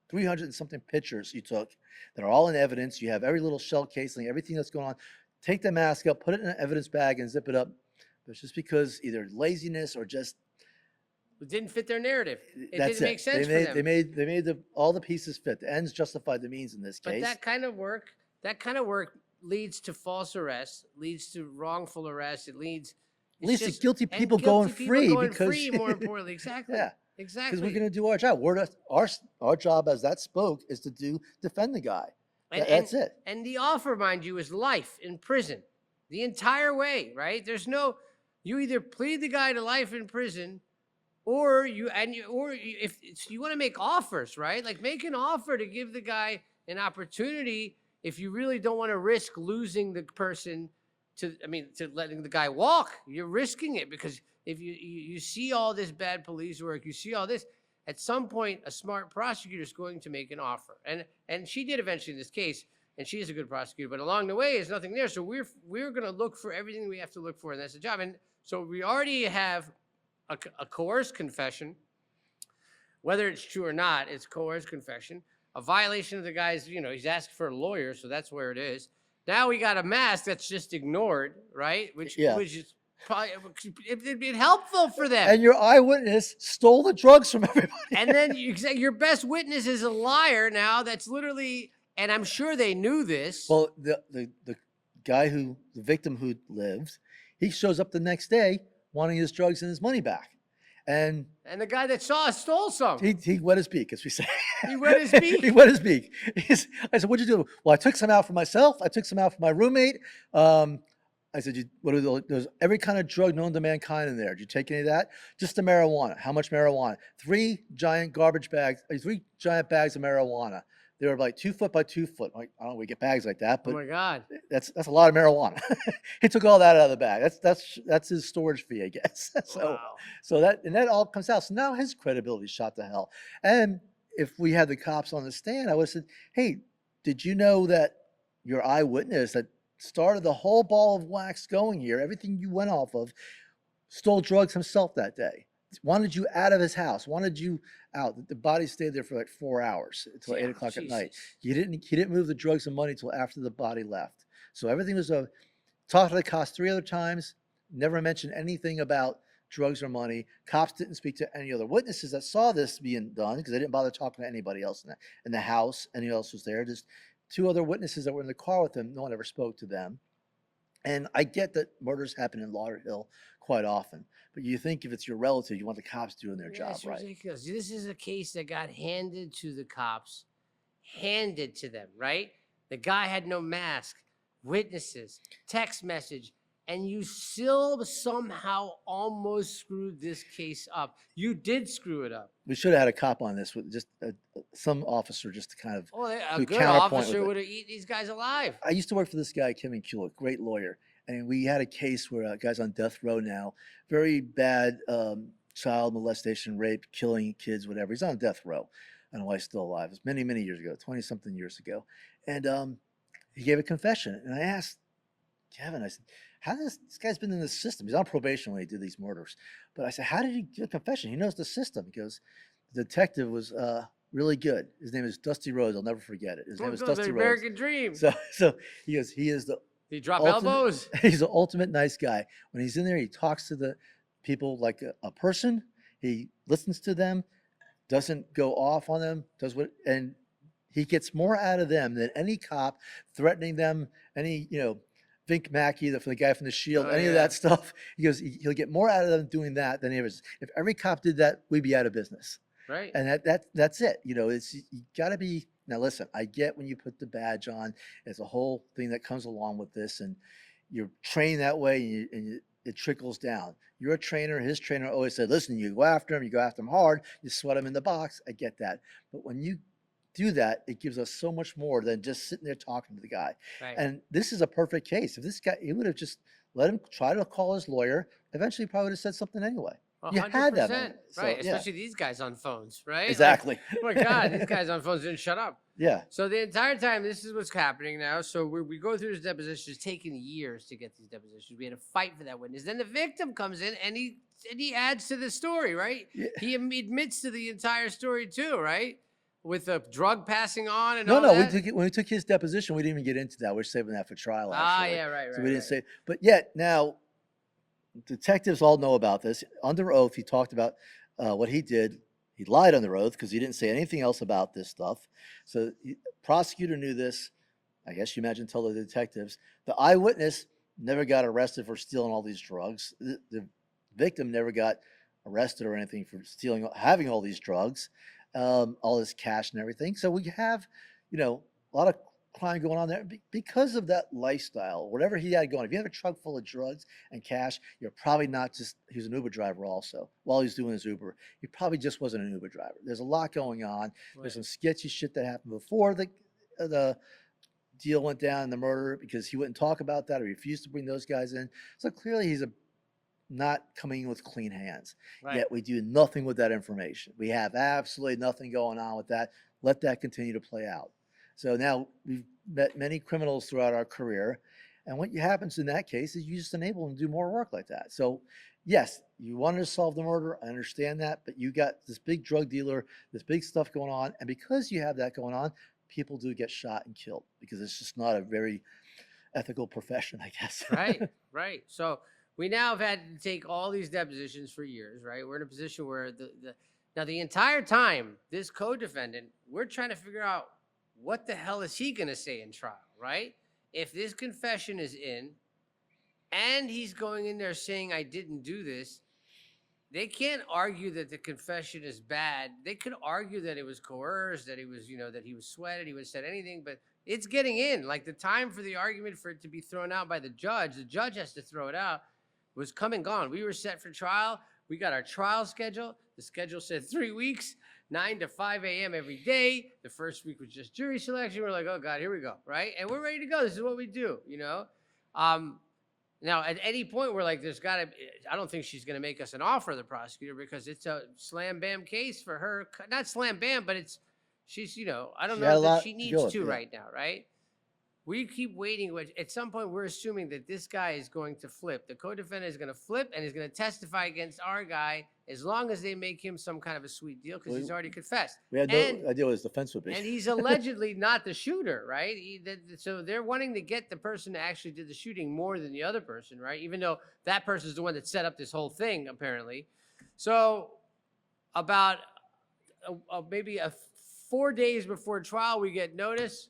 S2: 300 and something pictures you took that are all in evidence. You have every little shell casing, everything that's going on. Take the mask up, put it in an evidence bag and zip it up. But it's just because either laziness or just
S1: It didn't fit their narrative. It
S2: that's
S1: didn't make sense
S2: they
S1: for them.
S2: made all the pieces fit. The ends justified the means in this
S1: But
S2: case.
S1: that kind of work leads to false arrests, leads to wrongful arrests. It leads
S2: At least
S1: just-
S2: the guilty
S1: and
S2: people
S1: guilty
S2: going
S1: people
S2: free
S1: going
S2: because
S1: free, more importantly. Exactly.
S2: yeah,
S1: Exactly.
S2: because we're going to do our job. Our job as that spoke is to defend the guy. That's it.
S1: And the offer, mind you, is life in prison the entire way, right? You either plead the guy to life in prison, or if you want to make offers, right? Like make an offer to give the guy an opportunity if you really don't want to risk losing the person to letting the guy walk. You're risking it because if you see all this bad police work, you see all this, at some point, a smart prosecutor is going to make an offer. And she did eventually in this case, and she is a good prosecutor, but along the way, there's nothing there. So we're going to look for everything we have to look for, and that's the job. And so we already have a coerced confession. Whether it's true or not, it's coerced confession. A violation of the guy's, he's asking for a lawyer, so that's where it is. Now we got a mask that's just ignored, right? Which is probably it'd be helpful for them.
S2: And your eyewitness stole the drugs from everybody.
S1: And then your best witness is a liar now. That's literally, and I'm sure they knew this.
S2: Well, the guy the victim who lived, he shows up the next day wanting his drugs and his money back. And
S1: the guy that saw us stole some.
S2: He wet his beak, as we say.
S1: He wet his beak?
S2: He wet his beak. I said, what'd you do? Well, I took some out for myself. I took some out for my roommate. I said, there's every kind of drug known to mankind in there. Did you take any of that? Just the marijuana. How much marijuana? 3 giant bags of marijuana. They were like 2 foot by 2 foot. Like, I don't know, we get bags like that, but
S1: oh my God,
S2: that's a lot of marijuana. He took all that out of the bag. That's his storage fee, I guess. So that all comes out. So now his credibility shot to hell. And if we had the cops on the stand, I would have said, hey, did you know that your eyewitness that started the whole ball of wax going here, everything you went off of, stole drugs himself that day? Wanted you out of his house, wanted you out. The body stayed there for like 4 hours until 8 o'clock at night. He didn't move the drugs and money until after the body left. So everything was talked to the cops 3 other times, never mentioned anything about drugs or money. Cops didn't speak to any other witnesses that saw this being done because they didn't bother talking to anybody else in the house. Anyone else was there. Just 2 other witnesses that were in the car with him. No one ever spoke to them. And I get that murders happen in Lauderhill quite often, but you think if it's your relative, you want the cops doing their job,
S1: it's
S2: right?
S1: Ridiculous. This is a case that got handed to the cops, handed to them, right? The guy had no mask, witnesses, text message, and you still somehow almost screwed this case up. You did screw it up.
S2: We should have had a cop on this with just some officer just to kind of
S1: a good officer would have eaten these guys alive.
S2: I used to work for this guy, Kim Kulik, great lawyer. And we had a case where a guy's on death row now, very bad child molestation, rape, killing kids, whatever. He's on death row. I don't know why he's still alive. It was many, many years ago, 20-something years ago. And he gave a confession. And I asked Kevin, I said, this guy's been in the system. He's on probation when he did these murders. But I said, how did he give a confession? He knows the system. He goes, the detective was really good. His name is Dusty Rose. I'll never forget it. His name is Dusty Rose.
S1: American Dream.
S2: So he goes, he is the
S1: He dropped elbows.
S2: He's the ultimate nice guy. When he's in there, he talks to the people like a person. He listens to them, doesn't go off on them, and he gets more out of them than any cop threatening them, any, Vink Mackey, the guy from The Shield, any of that stuff. He goes, he'll get more out of them doing that than he ever. If every cop did that, we'd be out of business.
S1: Right.
S2: And that's it. It's you got to be. Now listen, I get when you put the badge on, it's a whole thing that comes along with this, and you're trained that way, and it trickles down. You're a trainer. His trainer always said, listen, you go after him, hard, you sweat him in the box. I get that. But when you do that, it gives us so much more than just sitting there talking to the guy.
S1: Right.
S2: And this is a perfect case. If this guy, he would have just let him try to call his lawyer. Eventually, he probably would have said something anyway.
S1: 100%.
S2: You had that moment.
S1: Right, especially these guys on phones, right?
S2: Exactly.
S1: Like, oh my God, these guys on phones didn't shut up.
S2: Yeah.
S1: So the entire time, this is what's happening now. So we go through this deposition. It's taken years to get these depositions. We had to fight for that witness. Then the victim comes in and he adds to the story, right?
S2: Yeah.
S1: He admits to the entire story too, right? With the drug passing on and
S2: no,
S1: all that.
S2: when we took his deposition, we didn't even get into that. We're saving that for trial. Actually.
S1: Yeah, right.
S2: So we didn't say, but yet now, detectives all know about this. Under oath, he talked about what he did. He lied under oath because he didn't say anything else about this stuff. So prosecutor knew this. I guess you imagine told the detectives. The eyewitness never got arrested for stealing all these drugs. The victim never got arrested or anything for having all these drugs, all this cash and everything. So we have, a lot of crime going on there because of that lifestyle, whatever he had going. If you have a truck full of drugs and cash, you're probably not just, he was an Uber driver also. While he was doing his Uber, he probably just wasn't an Uber driver. There's a lot going on. Right. There's some sketchy shit that happened before the deal went down, the murder, because he wouldn't talk about that or refused to bring those guys in. So clearly he's a not coming in with clean hands.
S1: Right.
S2: Yet we do nothing with that information. We have absolutely nothing going on with that. Let that continue to play out. So now we've met many criminals throughout our career. And what happens in that case is you just enable them to do more work like that. So yes, you wanted to solve the murder. I understand that, but you got this big drug dealer, this big stuff going on. And because you have that going on, people do get shot and killed because it's just not a very ethical profession, I guess.
S1: Right, right. So we now have had to take all these depositions for years, right? We're in a position where now the entire time, this co-defendant, we're trying to figure out what the hell is he going to say in trial, right? If this confession is in and he's going in there saying, I didn't do this, they can't argue that the confession is bad. They could argue that it was coerced, that he was, that he was sweated, he would have said anything, but it's getting in. Like the time for the argument for it to be thrown out by the judge has to throw it out, was come and gone. We were set for trial. We got our trial schedule. The schedule said 3 weeks, 9 to 5 a.m. every day. The first week was just jury selection. We're like, oh God, here we go, right? And we're ready to go. This is what we do, Now, at any point, we're like, I don't think she's going to make us an offer, the prosecutor, because it's a slam bam case for her. Not slam bam, but she's, I don't know that she needs to right now, right? We keep waiting. At some point, we're assuming that this guy is going to flip. The co-defendant is going to flip and is going to testify against our guy as long as they make him some kind of a sweet deal because he's already confessed.
S2: We had no idea what his defense would be.
S1: And he's allegedly not the shooter, right? So they're wanting to get the person that actually did the shooting more than the other person, right? Even though that person is the one that set up this whole thing, apparently. So about maybe 4 days before trial, we get notice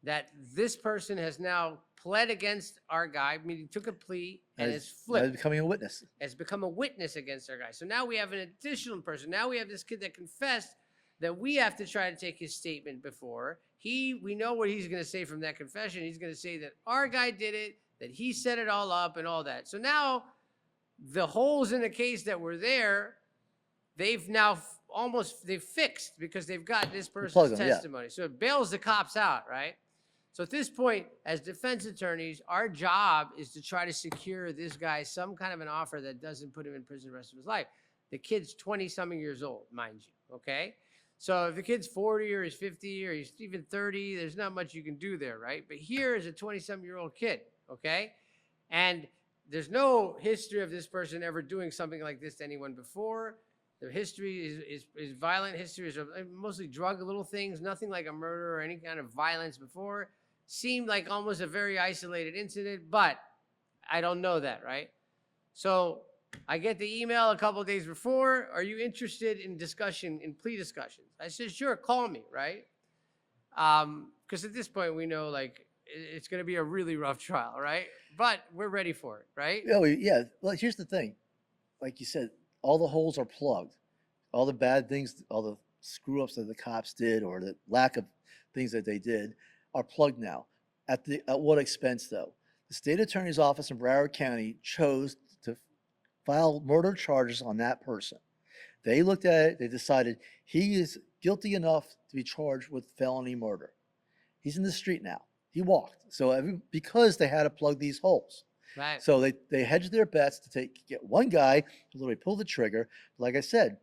S1: that this person has now pled against our guy. I mean, he took a plea and is flipped.
S2: Is becoming a witness.
S1: Has become a witness against our guy. So now we have an additional person. Now we have this kid that confessed that we have to try to take his statement before. We know what he's going to say from that confession. He's going to say that our guy did it, that he set it all up and all that. So now the holes in the case that were there, they've now they've fixed because they've got this person's testimony. Yeah. So it bails the cops out, right? So at this point, as defense attorneys, our job is to try to secure this guy some kind of an offer that doesn't put him in prison the rest of his life. The kid's 20-something years old, mind you, okay? So if the kid's 40 or he's 50 or he's even 30, there's not much you can do there, right? But here is a 20-something-year-old kid, okay? And there's no history of this person ever doing something like this to anyone before. The history is violent history, is mostly drug little things, nothing like a murder or any kind of violence before. Seemed like almost a very isolated incident, but I don't know that, right? So I get the email a couple of days before. Are you interested in plea discussions? I said, sure, call me, right? Because at this point we know like it's going to be a really rough trial, right? But we're ready for it, right?
S2: Yeah. Well, here's the thing. Like you said, all the holes are plugged. All the bad things, all the screw ups that the cops did or the lack of things that they did are plugged now. At what expense, though? The state attorney's office in Broward County chose to file murder charges on that person. They looked at it. They decided he is guilty enough to be charged with felony murder. He's in the street now. He walked. So because they had to plug these holes.
S1: Right.
S2: So they hedged their bets to get one guy to literally pull the trigger. Like I said,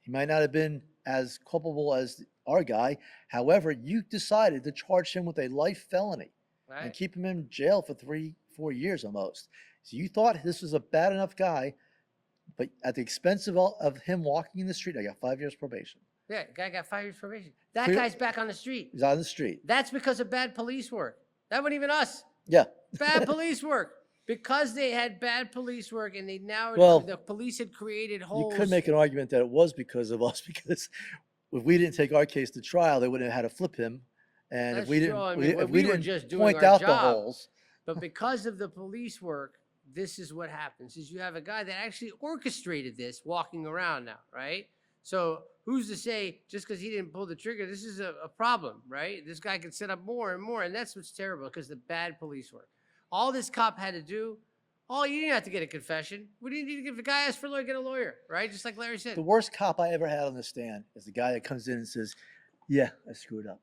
S2: he might not have been as culpable as our guy. However, you decided to charge him with a life felony and keep him in jail for 3-4 years almost. So you thought this was a bad enough guy, but at the expense of him walking in the street, I got 5 years probation.
S1: Yeah, the guy got 5 years probation. That guy's back on the street.
S2: He's on the street.
S1: That's because of bad police work. That wasn't even us.
S2: Yeah.
S1: Bad police work. Because they had bad police work and the police had created holes.
S2: You could make an argument that it was because of us, because if we didn't take our case to trial, they wouldn't have had to flip him. And
S1: That's
S2: if we
S1: true.
S2: didn't,
S1: I mean,
S2: if we
S1: were
S2: didn't
S1: just doing
S2: point
S1: our
S2: out
S1: job.
S2: the holes.
S1: But because of the police work, this is what happens, is you have a guy that actually orchestrated this walking around now, right? So who's to say just because he didn't pull the trigger, this is a problem, right? This guy could set up more and more, and that's what's terrible because the bad police work. All this cop had to do, you didn't have to get a confession. What do you need to get? If the guy asked for a lawyer, get a lawyer, right? Just like Larry said.
S2: The worst cop I ever had on the stand is the guy that comes in and says, yeah, I screwed up.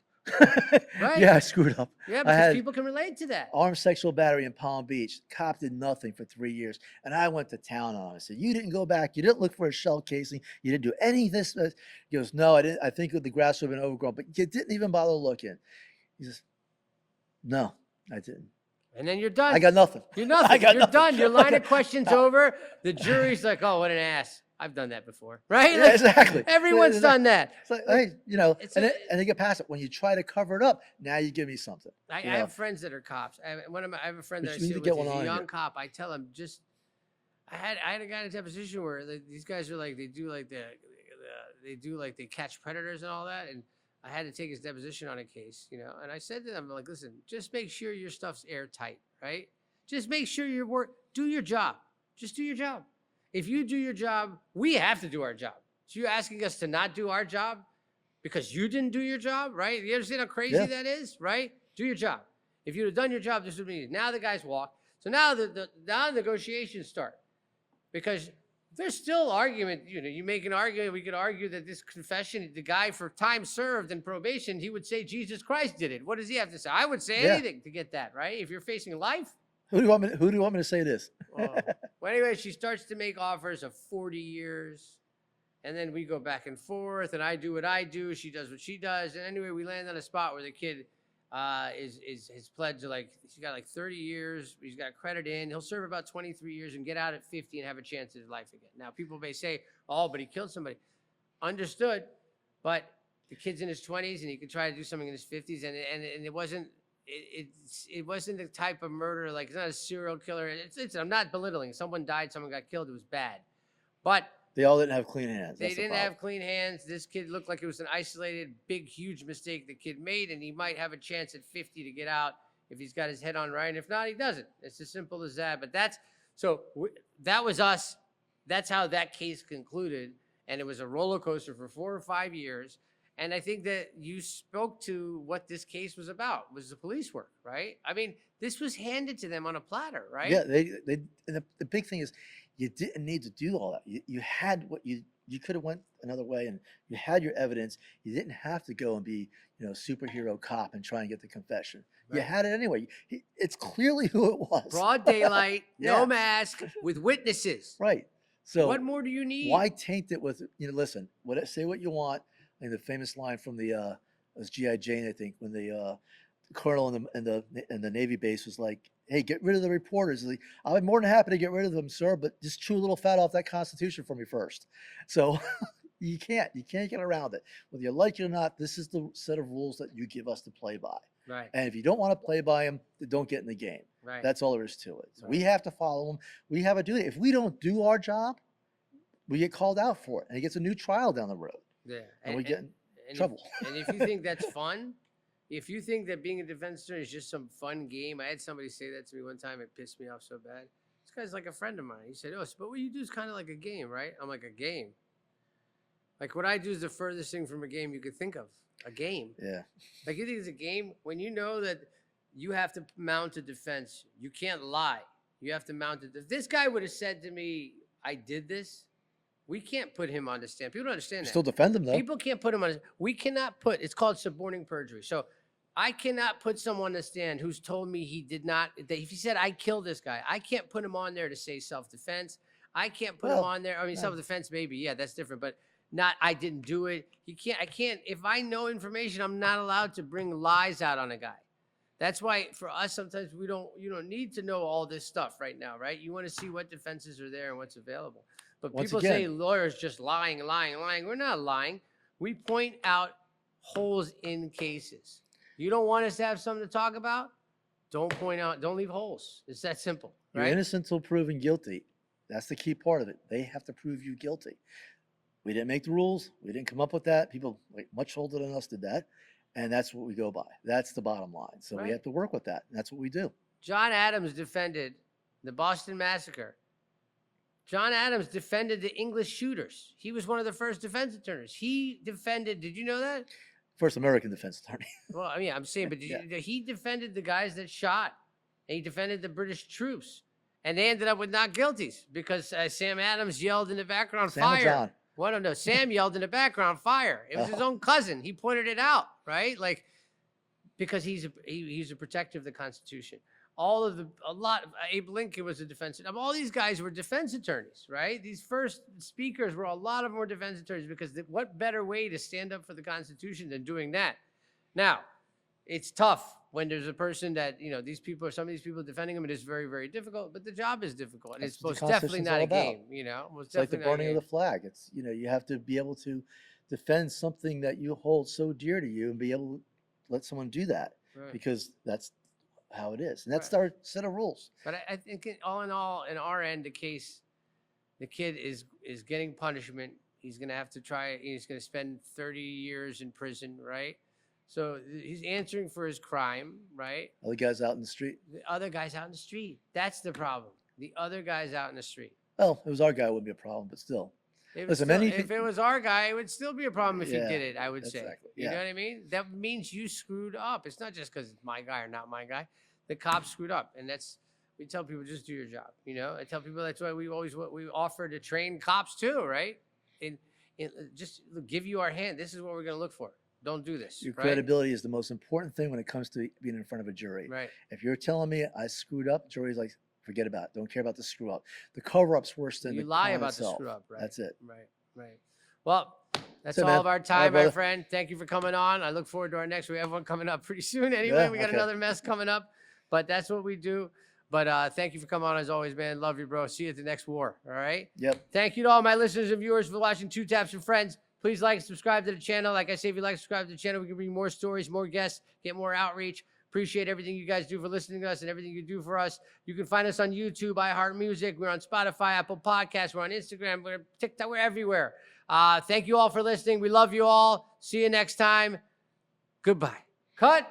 S1: Right.
S2: Yeah, I screwed up.
S1: Yeah,
S2: I
S1: because
S2: had
S1: people can relate to that.
S2: armed sexual battery in Palm Beach. Cop did nothing for 3 years. And I went to town on him. I said, you didn't go back. You didn't look for a shell casing. You didn't do any of this. He goes, no, I didn't. I think the grass would have been overgrown, but you didn't even bother looking. He says, no, I didn't.
S1: And then you're done.
S2: I got nothing.
S1: You're nothing.
S2: I got
S1: You're
S2: nothing.
S1: done. Your line of questions over. The jury's like, oh, what an ass. I've done that before. Right?
S2: Yeah,
S1: Like,
S2: exactly.
S1: Everyone's done that.
S2: It's like, hey, you know,
S1: It's
S2: and,
S1: a-
S2: and they get past it. When you try to cover it up, now you give me something.
S1: I
S2: you
S1: have
S2: know?
S1: friends that are cops. I have a friend
S2: We
S1: that I
S2: need
S1: sit
S2: to
S1: with.
S2: get
S1: He's
S2: one
S1: a
S2: on
S1: young
S2: here.
S1: cop. I tell him just. I had a guy in a deposition where these guys are like they catch predators and all that, and I had to take his deposition on a case, you know. And I said to them, like, listen, just make sure your stuff's airtight, right? Just make sure your work. Do your job. Just do your job. If you do your job, we have to do our job. So you're asking us to not do our job because you didn't do your job, right? You understand how crazy
S2: Yeah.
S1: that is, right? Do your job. If you'd have done your job, this would be now the guys walk. So now now negotiations start because there's still argument. You know, you make an argument. We could argue that this confession, the guy for time served and probation, he would say Jesus Christ did it. What does he have to say? I would say
S2: Yeah.
S1: anything to get that, right? If you're facing life.
S2: Who do you want me to say this?
S1: Well, anyway, she starts to make offers of 40 years. And then we go back and forth, and I do what I do. She does what she does. And anyway, we land on a spot where the kid is pledged to he's got 30 years. He's got credit in. He'll serve about 23 years and get out at 50 and have a chance at his life again. Now, people may say, oh, but he killed somebody. Understood. But the kid's in his 20s, and he could try to do something in his 50s, and it wasn't. It wasn't the type of murder, like it's not a serial killer. I'm not belittling. Someone died, someone got killed. It was bad. But
S2: They all didn't have clean hands.
S1: they
S2: That's the
S1: didn't
S2: problem.
S1: have clean hands. This kid looked like it was an isolated, big, huge mistake the kid made, and he might have a chance at 50 to get out if he's got his head on right. And if not, he doesn't. It's as simple as that. But that was us. That's how that case concluded. And it was a roller coaster for 4 or 5 years. And I think that you spoke to what this case was about, was the police work, right? I mean, this was handed to them on a platter, right?
S2: Yeah, they and the big thing is you didn't need to do all that. You had what you could have went another way, and you had your evidence. You didn't have to go and be, you know, superhero cop and try and get the confession. You
S1: Right.
S2: had it anyway. It's clearly who it was.
S1: Broad daylight,
S2: Yeah.
S1: no mask, with witnesses.
S2: Right. So
S1: What more do you need?
S2: why taint it with, you know, listen, say what you want. And the famous line from the it was G.I. Jane, I think, when the colonel in the Navy base was like, hey, get rid of the reporters. Like, I'll be more than happy to get rid of them, sir, but just chew a little fat off that Constitution for me first. So you can't get around it. Whether you like it or not, this is the set of rules that you give us to play by.
S1: Right,
S2: And if you don't want to play by them, then don't get in the game.
S1: right.
S2: That's all there is to it. So
S1: Right.
S2: we have to follow them. We have a duty. If we don't do our job, we get called out for it, and it gets a new trial down the road,
S1: Yeah.
S2: and we get in
S1: and
S2: trouble.
S1: And if you think that's fun, if you think that being a defense attorney is just some fun game, I had somebody say that to me one time. It pissed me off so bad. This guy's like a friend of mine. He said, "Oh, but what you do is kind of like a game, right?" I'm like, "A game? Like what I do is the furthest thing from a game you could think of. A game?
S2: Yeah.
S1: Like you think it's a game when you know that you have to mount a defense. You can't lie. You have to mount it. If this guy would have said to me, "I did this," we can't put him on the stand. People don't understand that.
S2: Still defend them though.
S1: People can't put him on. We cannot put. It's called suborning perjury. So I cannot put someone on the stand who's told me he did not. That if he said I killed this guy, I can't put him on there to say self-defense. I can't put him
S2: Well,
S1: on there. I mean,
S2: no.
S1: self-defense maybe. Yeah, that's different. But not. I didn't do it. You can't. I can't. If I know information, I'm not allowed to bring lies out on a guy. That's why for us sometimes we don't. You don't need to know all this stuff right now, right? You want to see what defenses are there and what's available. But
S2: Once
S1: people
S2: again-
S1: say lawyers just lying. We're not lying. We point out holes in cases. You don't want us to have something to talk about? Don't point out, don't leave holes. It's that simple,
S2: You're
S1: right?
S2: innocent until proven guilty. That's the key part of it. They have to prove you guilty. We didn't make the rules. We didn't come up with that. People like much older than us did that. And that's what we go by. That's the bottom line. So
S1: Right.
S2: we have to work with that. And that's what we do.
S1: John Adams defended the Boston Massacre. John Adams defended the English shooters. He was one of the first defense attorneys. He defended, did you know that?
S2: First American defense attorney.
S1: Well, I mean, I'm saying, but he defended the guys that shot, and he defended the British troops, and they ended up with not guilties because Sam Adams yelled in the background,
S2: Sam or
S1: "Fire!"
S2: John?
S1: Well, no, Sam yelled in the background, "Fire!" It was his own cousin. He pointed it out, right? Like, because he's a protector of the Constitution. Abe Lincoln was a defense. All these guys were defense attorneys, right? These first speakers a lot of them were defense attorneys because what better way to stand up for the Constitution than doing that? Now, it's tough when there's a person that, some of these people defending him. It is very, very difficult, but the job is difficult. And it's most definitely not a game,
S2: It's like the burning of the flag. It's, you have to be able to defend something that you hold so dear to you and be able to let someone do that because that's how it is. And that's our set of rules.
S1: But I think all in all, in our end, the case, the kid is getting punishment. He's going to have to he's going to spend 30 years in prison, right? So he's answering for his crime, right?
S2: Other guys out in the street.
S1: The other guys out in the street. That's the problem. The other guys out in the street.
S2: Well, if it was our guy, it wouldn't be a problem, but still.
S1: Listen, if it was our guy, it would still be a problem if he did it, I would say.
S2: Exactly.
S1: You know what I mean? That means you screwed up. It's not just because it's my guy or not my guy. The cops screwed up. And we tell people, just do your job. I tell people that's why we offer to train cops too, right? And just give you our hand. This is what we're going to look for. Don't do this.
S2: Your credibility is the most important thing when it comes to being in front of a jury.
S1: Right.
S2: If you're telling me I screwed up, jury's like, forget about it. Don't care about the screw up. The cover-up's worse than the
S1: lie about
S2: itself.
S1: the screw up, right?
S2: That's it.
S1: Right. Well, that's all of our time, my friend. Thank you for coming on. I look forward to our next. We have one coming up pretty soon. Anyway, we got another mess coming up, but that's what we do. But thank you for coming on as always, man. Love you, bro. See you at the next war. All right.
S2: Yep.
S1: Thank you to all my listeners and viewers for watching Two Taps and Friends. Please like and subscribe to the channel. Like I say, if you like and subscribe to the channel, we can bring more stories, more guests, get more outreach. Appreciate everything you guys do for listening to us and everything you do for us. You can find us on YouTube, iHeartMusic. We're on Spotify, Apple Podcasts. We're on Instagram. We're on TikTok. We're everywhere. Thank you all for listening. We love you all. See you next time. Goodbye. Cut.